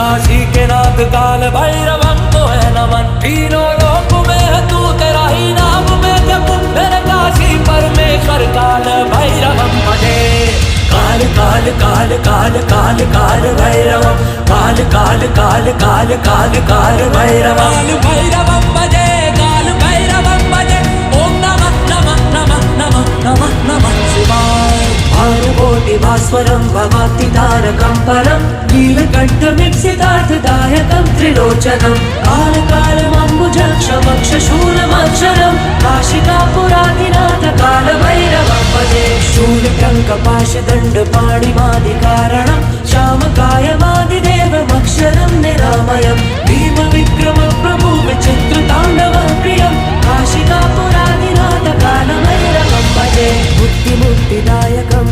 काशी के नाथ काल भैरवं को है नमन। तीनों लोक में है तू, तेरा ही नाम में जप मेरे काशी परमेश्वर काल भैरवं भजे। काल काल काल काल काल काल भैरवं, काल काल काल काल काल काल भैरवं, काल भैरवं भजे, काल भैरवं भजे। ओम नमः नमः नमः नमः नमः नमः शिवाय। भानुकोटि भास्वरं भवाब्धि तारकं परं, नीलकण्ठमिप्सितार्थदायकं त्रिलोचनं। कालकालमम्बुजक्षमक्षशूलमक्षरं, काशिकापुराधिनाथ कालभैरवं भजे। शूलटङ्कपाशदण्डपाणिमादिकारणं, श्यामकायमादिदेवमक्षरं निरामयं। भीमविक्रमप्रभु विचित्रताण्डवं प्रियं, काशिकापुराधिनाथ कालभैरवं भजे। बुद्धिमुक्तिदायकं